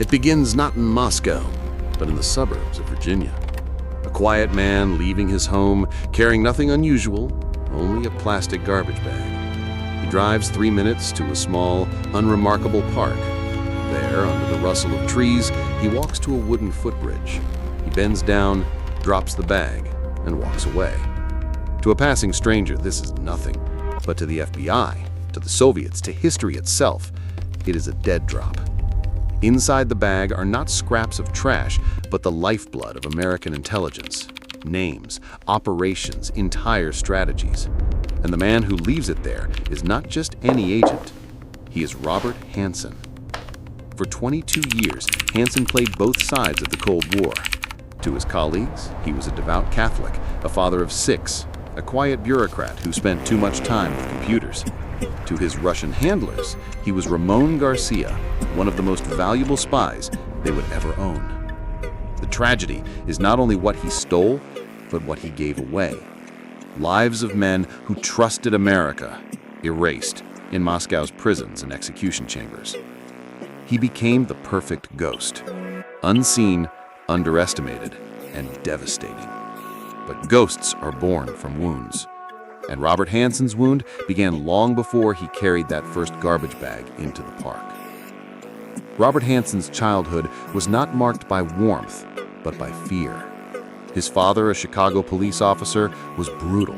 It begins not in Moscow, but in the suburbs of Virginia. A quiet man leaving his home, carrying nothing unusual, only a plastic garbage bag. He drives 3 minutes to a small, unremarkable park. There, under the rustle of trees, he walks to a wooden footbridge. He bends down, drops the bag, and walks away. To a passing stranger, this is nothing. But to the FBI, to the Soviets, to history itself, it is a dead drop. Inside the bag are not scraps of trash, but the lifeblood of American intelligence. Names, operations, entire strategies. And the man who leaves it there is not just any agent. He is Robert Hanssen. For 22 years, Hanssen played both sides of the Cold War. To his colleagues, he was a devout Catholic, a father of 6, a quiet bureaucrat who spent too much time with computers. To his Russian handlers, he was Ramon Garcia, one of the most valuable spies they would ever own. The tragedy is not only what he stole, but what he gave away. Lives of men who trusted America, erased in Moscow's prisons and execution chambers. He became the perfect ghost, unseen, underestimated, and devastating. But ghosts are born from wounds. And Robert Hanssen's wound began long before he carried that first garbage bag into the park. Robert Hanssen's childhood was not marked by warmth, but by fear. His father, a Chicago police officer, was brutal.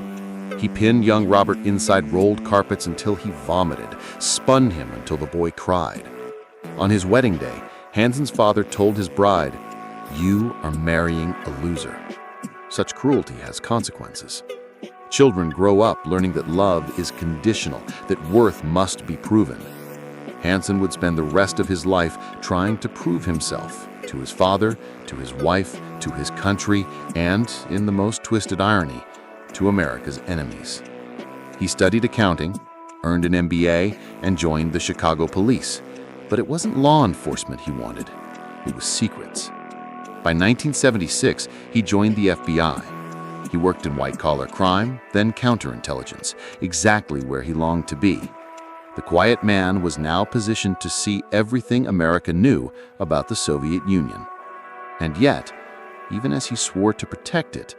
He pinned young Robert inside rolled carpets until he vomited, spun him until the boy cried. On his wedding day, Hanssen's father told his bride, "You are marrying a loser." Such cruelty has consequences. Children grow up learning that love is conditional, that worth must be proven. Hanssen would spend the rest of his life trying to prove himself to his father, to his wife, to his country, and, in the most twisted irony, to America's enemies. He studied accounting, earned an MBA, and joined the Chicago police. But it wasn't law enforcement he wanted. It was secrets. By 1976, he joined the FBI. He worked in white-collar crime, then counterintelligence, exactly where he longed to be. The quiet man was now positioned to see everything America knew about the Soviet Union. And yet, even as he swore to protect it,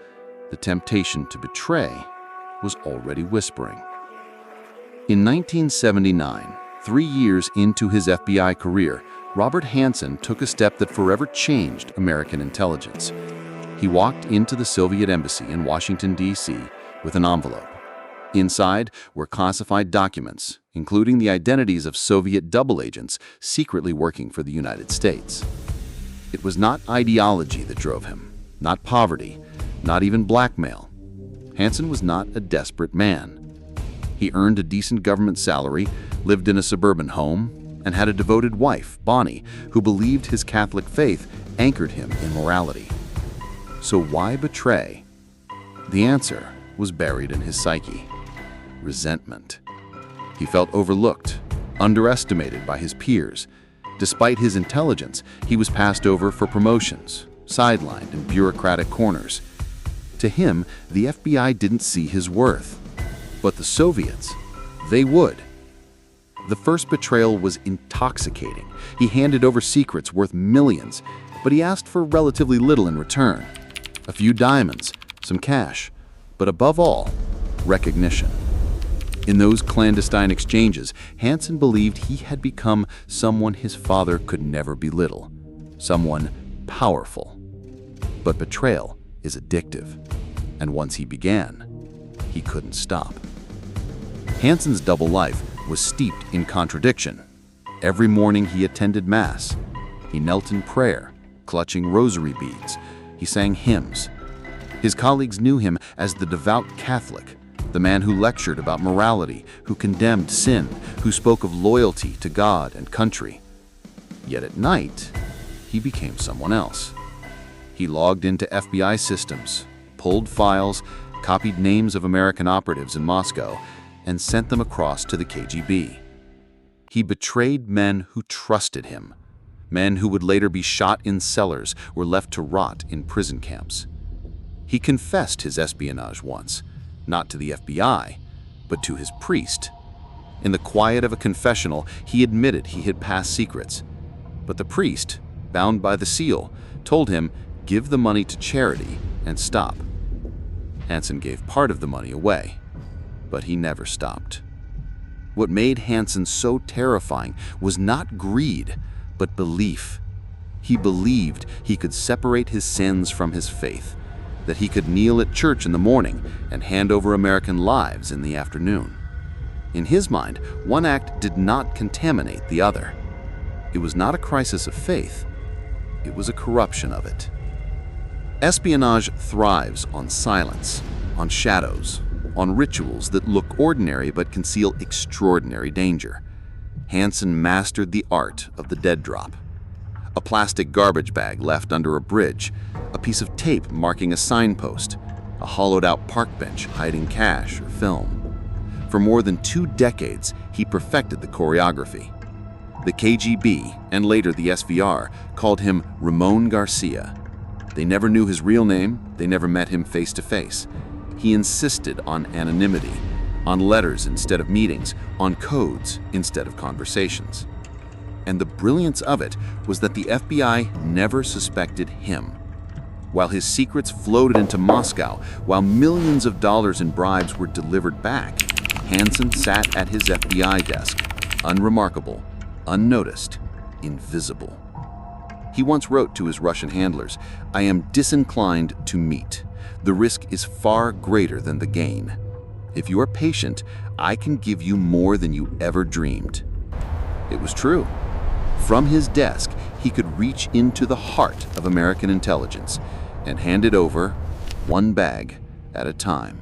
the temptation to betray was already whispering. In 1979, 3 years into his FBI career, Robert Hanssen took a step that forever changed American intelligence. He walked into the Soviet embassy in Washington, D.C. with an envelope. Inside were classified documents, including the identities of Soviet double agents secretly working for the United States. It was not ideology that drove him, not poverty, not even blackmail. Hanssen was not a desperate man. He earned a decent government salary, lived in a suburban home, and had a devoted wife, Bonnie, who believed his Catholic faith anchored him in morality. So why betray? The answer was buried in his psyche: resentment. He felt overlooked, underestimated by his peers. Despite his intelligence, he was passed over for promotions, sidelined in bureaucratic corners. To him, the FBI didn't see his worth. But the Soviets, they would. The first betrayal was intoxicating. He handed over secrets worth millions, but he asked for relatively little in return. A few diamonds, some cash, but above all, recognition. In those clandestine exchanges, Hanssen believed he had become someone his father could never belittle, someone powerful. But betrayal is addictive, and once he began, he couldn't stop. Hanssen's double life was steeped in contradiction. Every morning he attended Mass. He knelt in prayer, clutching rosary beads. He sang hymns. His colleagues knew him as the devout Catholic, the man who lectured about morality, who condemned sin, who spoke of loyalty to God and country. Yet at night, he became someone else. He logged into FBI systems, pulled files, copied names of American operatives in Moscow, and sent them across to the KGB. He betrayed men who trusted him, men who would later be shot in cellars or left to rot in prison camps. He confessed his espionage once, not to the FBI, but to his priest. In the quiet of a confessional, he admitted he had passed secrets. But the priest, bound by the seal, told him, "Give the money to charity and stop." Hanssen gave part of the money away, but he never stopped. What made Hanssen so terrifying was not greed, but belief. He believed he could separate his sins from his faith, that he could kneel at church in the morning and hand over American lives in the afternoon. In his mind, one act did not contaminate the other. It was not a crisis of faith, it was a corruption of it. Espionage thrives on silence, on shadows, on rituals that look ordinary but conceal extraordinary danger. Hanssen mastered the art of the dead drop. A plastic garbage bag left under a bridge, a piece of tape marking a signpost, a hollowed-out park bench hiding cash or film. For more than 2 decades, he perfected the choreography. The KGB, and later the SVR, called him Ramon Garcia. They never knew his real name, they never met him face to face. He insisted on anonymity, on letters instead of meetings, on codes instead of conversations. And the brilliance of it was that the FBI never suspected him. While his secrets floated into Moscow, while millions of dollars in bribes were delivered back, Hanssen sat at his FBI desk, unremarkable, unnoticed, invisible. He once wrote to his Russian handlers, "I am disinclined to meet. The risk is far greater than the gain. If you are patient, I can give you more than you ever dreamed." It was true. From his desk, he could reach into the heart of American intelligence and hand it over, one bag at a time.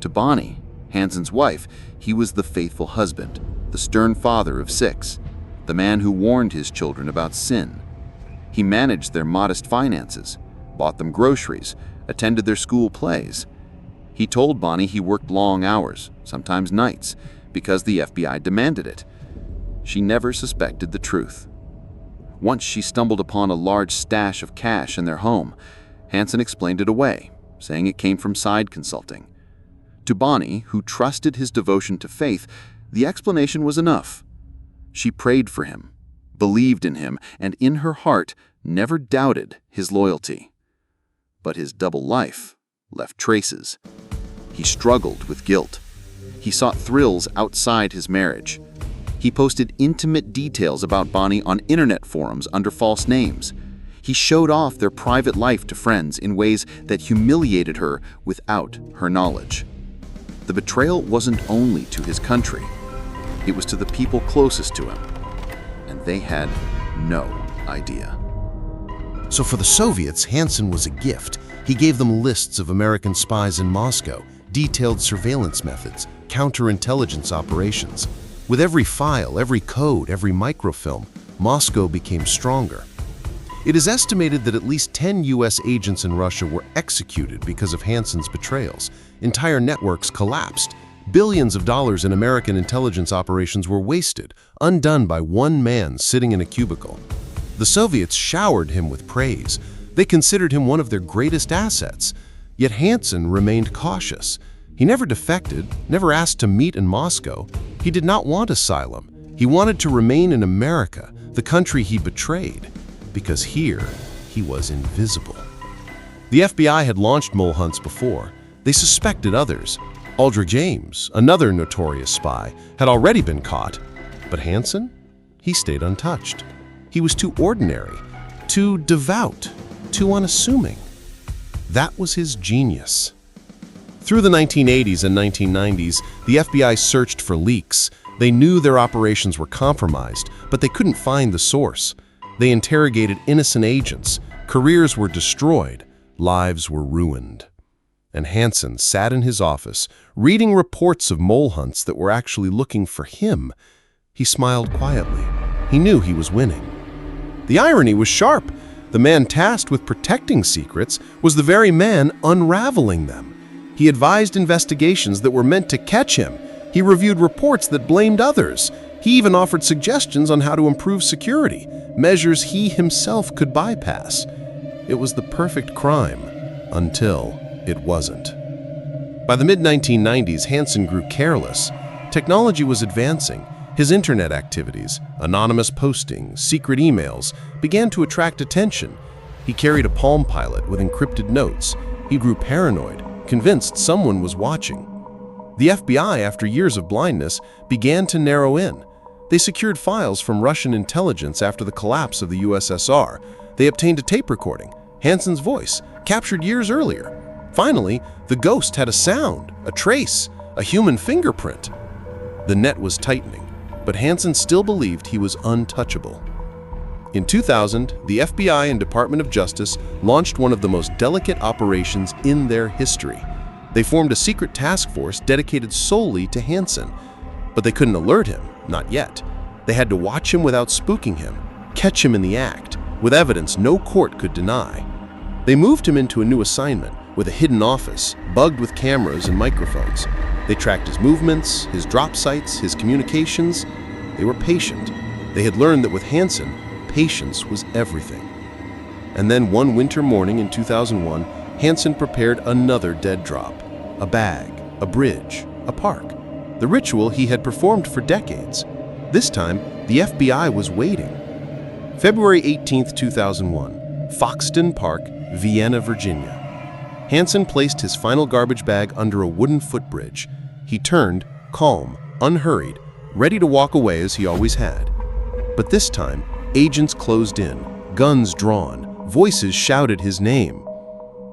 To Bonnie, Hanssen's wife, he was the faithful husband, the stern father of 6, the man who warned his children about sin. He managed their modest finances, bought them groceries, attended their school plays. He told Bonnie he worked long hours, sometimes nights, because the FBI demanded it. She never suspected the truth. Once she stumbled upon a large stash of cash in their home. Hanssen explained it away, saying it came from side consulting. To Bonnie, who trusted his devotion to faith, the explanation was enough. She prayed for him, believed in him, and in her heart never doubted his loyalty. But his double life left traces. He struggled with guilt. He sought thrills outside his marriage. He posted intimate details about Bonnie on internet forums under false names. He showed off their private life to friends in ways that humiliated her without her knowledge. The betrayal wasn't only to his country. It was to the people closest to him, and they had no idea. So for the Soviets, Hanssen was a gift. He gave them lists of American spies in Moscow, detailed surveillance methods, counterintelligence operations. With every file, every code, every microfilm, Moscow became stronger. It is estimated that at least 10 US agents in Russia were executed because of Hanssen's betrayals. Entire networks collapsed. Billions of dollars in American intelligence operations were wasted, undone by one man sitting in a cubicle. The Soviets showered him with praise. They considered him one of their greatest assets. Yet Hanssen remained cautious. He never defected, never asked to meet in Moscow. He did not want asylum. He wanted to remain in America, the country he betrayed, because here he was invisible. The FBI had launched mole hunts before. They suspected others. Aldrich James, another notorious spy, had already been caught. But Hanssen? He stayed untouched. He was too ordinary, too devout, too unassuming. That was his genius. Through the 1980s and 1990s, the FBI searched for leaks. They knew their operations were compromised, but they couldn't find the source. They interrogated innocent agents. Careers were destroyed. Lives were ruined. And Hanssen sat in his office, reading reports of mole hunts that were actually looking for him. He smiled quietly. He knew he was winning. The irony was sharp. The man tasked with protecting secrets was the very man unraveling them. He advised investigations that were meant to catch him. He reviewed reports that blamed others. He even offered suggestions on how to improve security, measures he himself could bypass. It was the perfect crime, until it wasn't. By the mid-1990s, Hanssen grew careless. Technology was advancing. His internet activities, anonymous postings, secret emails, began to attract attention. He carried a Palm Pilot with encrypted notes. He grew paranoid, convinced someone was watching. The FBI, after years of blindness, began to narrow in. They secured files from Russian intelligence after the collapse of the USSR. They obtained a tape recording, Hanssen's voice, captured years earlier. Finally, the ghost had a sound, a trace, a human fingerprint. The net was tightening, but Hanssen still believed he was untouchable. In 2000, the FBI and Department of Justice launched one of the most delicate operations in their history. They formed a secret task force dedicated solely to Hanssen. But they couldn't alert him, not yet. They had to watch him without spooking him, catch him in the act, with evidence no court could deny. They moved him into a new assignment with a hidden office, bugged with cameras and microphones. They tracked his movements, his drop sites, his communications. They were patient. They had learned that with Hanssen, patience was everything. And then one winter morning in 2001, Hanssen prepared another dead drop. A bag, a bridge, a park. The ritual he had performed for decades. This time, the FBI was waiting. February 18, 2001, Foxton Park, Vienna, Virginia. Hanssen placed his final garbage bag under a wooden footbridge. He turned, calm, unhurried, ready to walk away as he always had. But this time, agents closed in, guns drawn, voices shouted his name.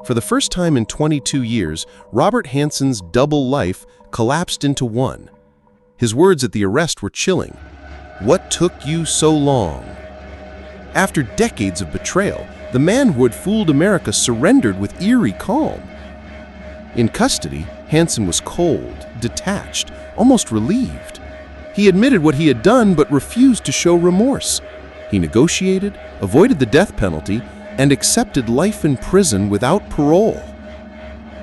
For the first time in 22 years, Robert Hanssen's double life collapsed into one. His words at the arrest were chilling. "What took you so long?" After decades of betrayal, the man who had fooled America surrendered with eerie calm. In custody, Hanssen was cold, detached, almost relieved. He admitted what he had done but refused to show remorse. He negotiated, avoided the death penalty, and accepted life in prison without parole.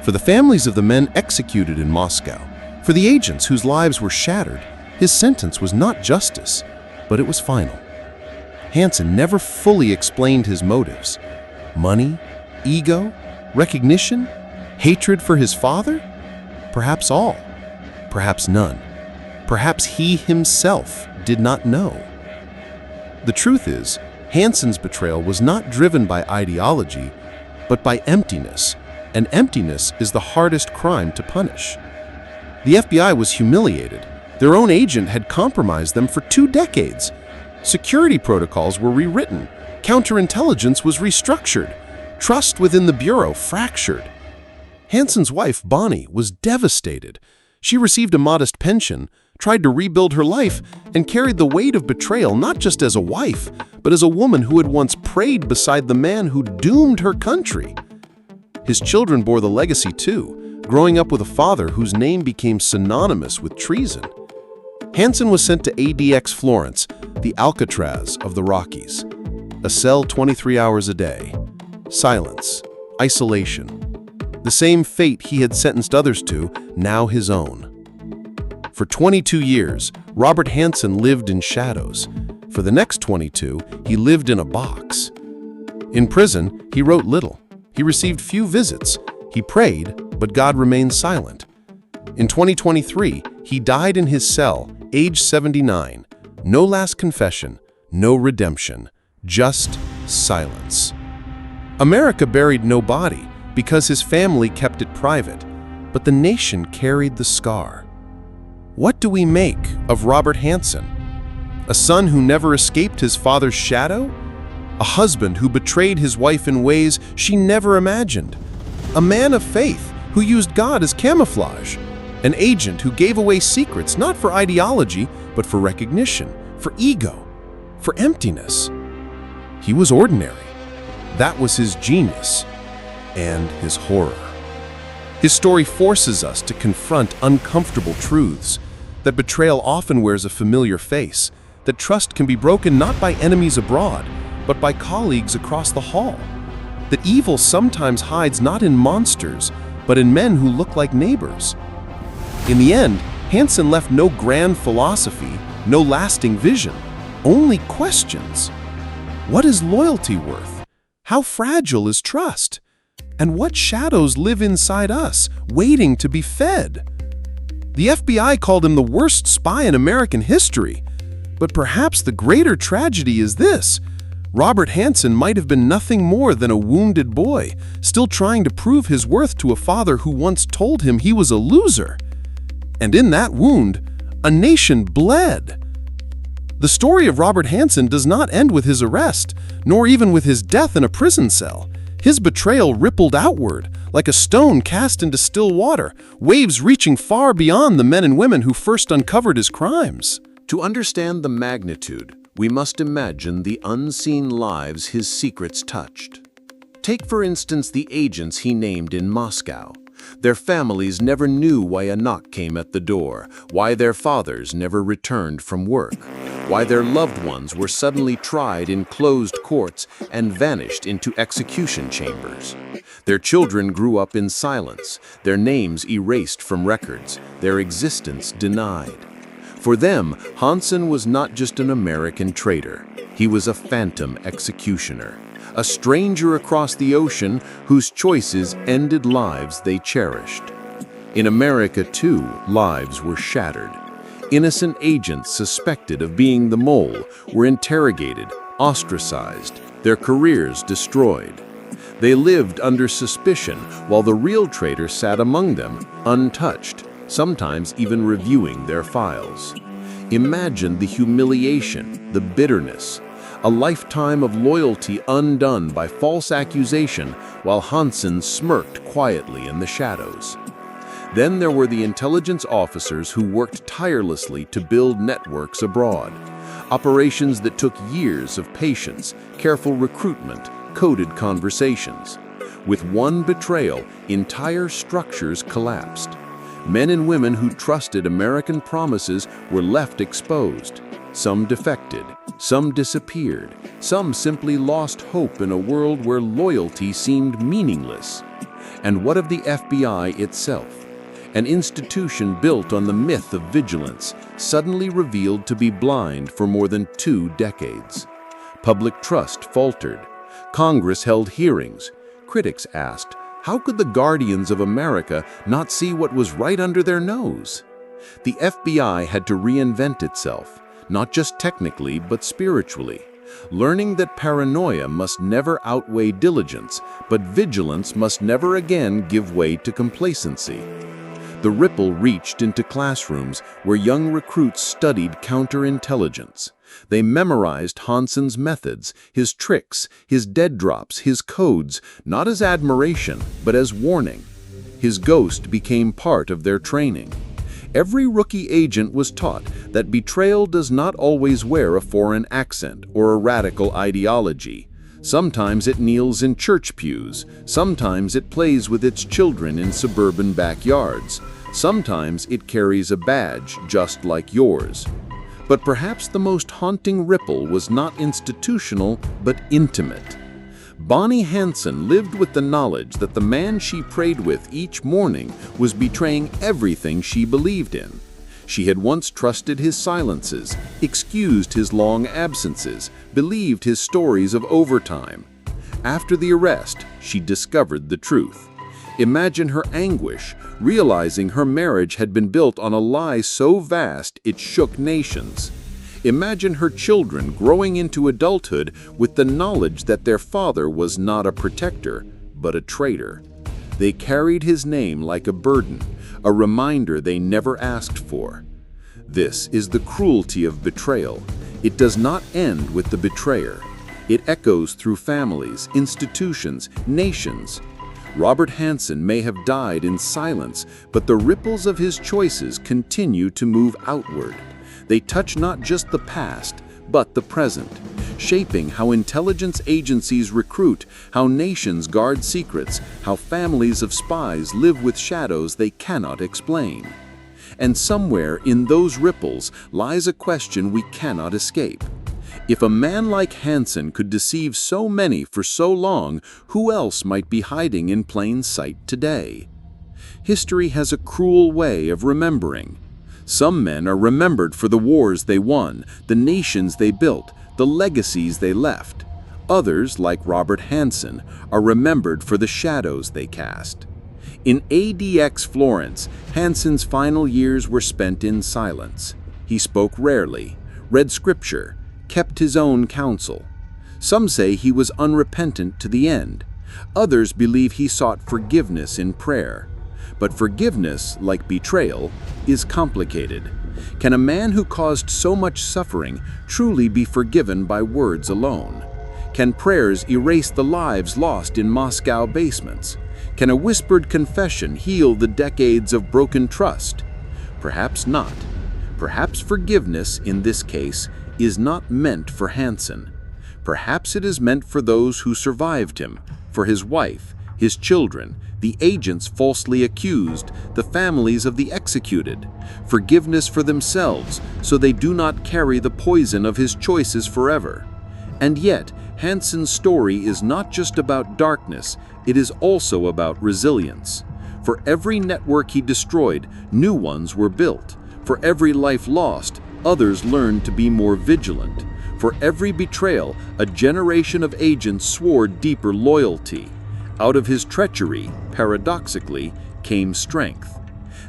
For the families of the men executed in Moscow, for the agents whose lives were shattered, his sentence was not justice, but it was final. Hanssen never fully explained his motives. Money? Ego? Recognition? Hatred for his father? Perhaps all. Perhaps none. Perhaps he himself did not know. The truth is, Hanssen's betrayal was not driven by ideology, but by emptiness, and emptiness is the hardest crime to punish. The FBI was humiliated. Their own agent had compromised them for 2 decades. Security protocols were rewritten. Counterintelligence was restructured. Trust within the Bureau fractured. Hanssen's wife, Bonnie, was devastated. She received a modest pension, tried to rebuild her life, and carried the weight of betrayal not just as a wife, but as a woman who had once prayed beside the man who doomed her country. His children bore the legacy too, growing up with a father whose name became synonymous with treason. Hanssen was sent to ADX Florence, the Alcatraz of the Rockies. A cell 23 hours a day. Silence. Isolation. The same fate he had sentenced others to, now his own. For 22 years, Robert Hanssen lived in shadows. For the next 22, he lived in a box. In prison, he wrote little. He received few visits. He prayed, but God remained silent. In 2023, he died in his cell, age 79. No last confession, no redemption, just silence. America buried no body because his family kept it private, but the nation carried the scar. What do we make of Robert Hanssen? A son who never escaped his father's shadow? A husband who betrayed his wife in ways she never imagined? A man of faith who used God as camouflage? An agent who gave away secrets not for ideology, but for recognition, for ego, for emptiness? He was ordinary. That was his genius and his horror. His story forces us to confront uncomfortable truths, that betrayal often wears a familiar face, that trust can be broken not by enemies abroad, but by colleagues across the hall, that evil sometimes hides not in monsters, but in men who look like neighbors. In the end, Hanssen left no grand philosophy, no lasting vision, only questions. What is loyalty worth? How fragile is trust? And what shadows live inside us, waiting to be fed? The FBI called him the worst spy in American history, But perhaps the greater tragedy is this. Robert Hanssen might have been nothing more than a wounded boy, still trying to prove his worth to a father who once told him he was a loser. And in that wound, a nation bled. The story of Robert Hanssen does not end with his arrest, nor even with his death in a prison cell. His betrayal rippled outward, like a stone cast into still water, waves reaching far beyond the men and women who first uncovered his crimes. To understand the magnitude, we must imagine the unseen lives his secrets touched. Take, for instance, the agents he named in Moscow. Their families never knew why a knock came at the door, why their fathers never returned from work, why their loved ones were suddenly tried in closed courts and vanished into execution chambers. Their children grew up in silence, their names erased from records, their existence denied. For them, Hanssen was not just an American traitor. He was a phantom executioner, a stranger across the ocean whose choices ended lives they cherished. In America, too, lives were shattered. Innocent agents suspected of being the mole were interrogated, ostracized, their careers destroyed. They lived under suspicion while the real traitor sat among them, untouched, sometimes even reviewing their files. Imagine the humiliation, the bitterness, a lifetime of loyalty undone by false accusation while Hanssen smirked quietly in the shadows. Then there were the intelligence officers who worked tirelessly to build networks abroad, operations that took years of patience, careful recruitment, coded conversations. With one betrayal, entire structures collapsed. Men and women who trusted American promises were left exposed. Some defected, some disappeared, some simply lost hope in a world where loyalty seemed meaningless. And what of the FBI itself? An institution built on the myth of vigilance, suddenly revealed to be blind for more than 2 decades. Public trust faltered. Congress held hearings. Critics asked, how could the guardians of America not see what was right under their nose? The FBI had to reinvent itself, not just technically but spiritually, learning that paranoia must never outweigh diligence, but vigilance must never again give way to complacency. The ripple reached into classrooms where young recruits studied counterintelligence. They memorized Hanssen's methods, his tricks, his dead drops, his codes, not as admiration, but as warning. His ghost became part of their training. Every rookie agent was taught that betrayal does not always wear a foreign accent or a radical ideology. Sometimes it kneels in church pews, sometimes it plays with its children in suburban backyards, sometimes it carries a badge just like yours. But perhaps the most haunting ripple was not institutional, but intimate. Bonnie Hanssen lived with the knowledge that the man she prayed with each morning was betraying everything she believed in. She had once trusted his silences, excused his long absences, believed his stories of overtime. After the arrest, she discovered the truth. Imagine her anguish, realizing her marriage had been built on a lie so vast it shook nations. Imagine her children growing into adulthood with the knowledge that their father was not a protector, but a traitor. They carried his name like a burden, a reminder they never asked for. This is the cruelty of betrayal. It does not end with the betrayer. It echoes through families, institutions, nations. Robert Hanssen may have died in silence, but the ripples of his choices continue to move outward. They touch not just the past, but the present, shaping how intelligence agencies recruit, how nations guard secrets, how families of spies live with shadows they cannot explain. And somewhere in those ripples lies a question we cannot escape. If a man like Hanssen could deceive so many for so long, who else might be hiding in plain sight today? History has a cruel way of remembering. Some men are remembered for the wars they won, the nations they built, the legacies they left. Others, like Robert Hanssen, are remembered for the shadows they cast. In ADX Florence, Hanssen's final years were spent in silence. He spoke rarely, read scripture, kept his own counsel. Some say he was unrepentant to the end. Others believe he sought forgiveness in prayer. But forgiveness, like betrayal, is complicated. Can a man who caused so much suffering truly be forgiven by words alone? Can prayers erase the lives lost in Moscow basements? Can a whispered confession heal the decades of broken trust? Perhaps not. Perhaps forgiveness, in this case, is not meant for Hanssen. Perhaps it is meant for those who survived him, for his wife, his children, the agents falsely accused, the families of the executed. Forgiveness for themselves, so they do not carry the poison of his choices forever. And yet, Hanssen's story is not just about darkness, it is also about resilience. For every network he destroyed, new ones were built. For every life lost, others learned to be more vigilant. For every betrayal, a generation of agents swore deeper loyalty. Out of his treachery, paradoxically, came strength.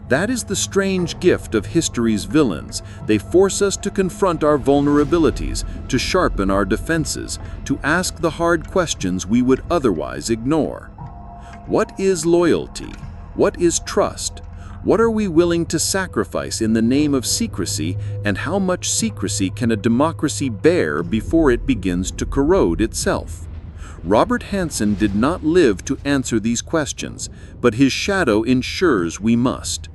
That is the strange gift of history's villains. They force us to confront our vulnerabilities, to sharpen our defenses, to ask the hard questions we would otherwise ignore. What is loyalty? What is trust? What are we willing to sacrifice in the name of secrecy, and how much secrecy can a democracy bear before it begins to corrode itself? Robert Hanssen did not live to answer these questions, but his shadow ensures we must.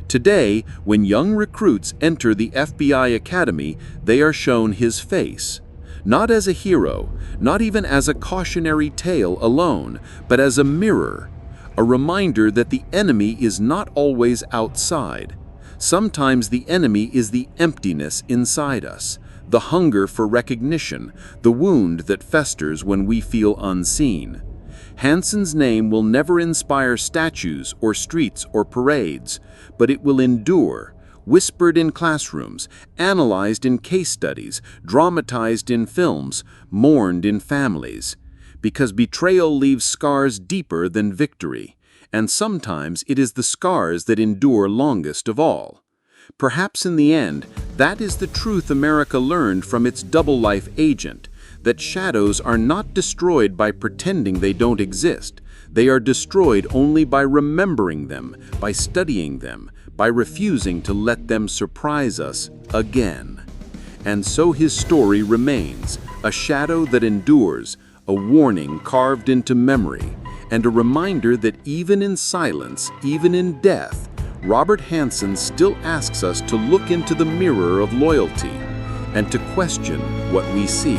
Today, when young recruits enter the FBI Academy, they are shown his face. Not as a hero, not even as a cautionary tale alone, but as a mirror. A reminder that the enemy is not always outside. Sometimes the enemy is the emptiness inside us, the hunger for recognition, the wound that festers when we feel unseen. Hanssen's name will never inspire statues or streets or parades, but it will endure, whispered in classrooms, analyzed in case studies, dramatized in films, mourned in families. Because betrayal leaves scars deeper than victory, and sometimes it is the scars that endure longest of all. Perhaps in the end, that is the truth America learned from its double-life agent, that shadows are not destroyed by pretending they don't exist. They are destroyed only by remembering them, by studying them, by refusing to let them surprise us again. And so his story remains, a shadow that endures, a warning carved into memory, and a reminder that even in silence, even in death, Robert Hanssen still asks us to look into the mirror of loyalty and to question what we see.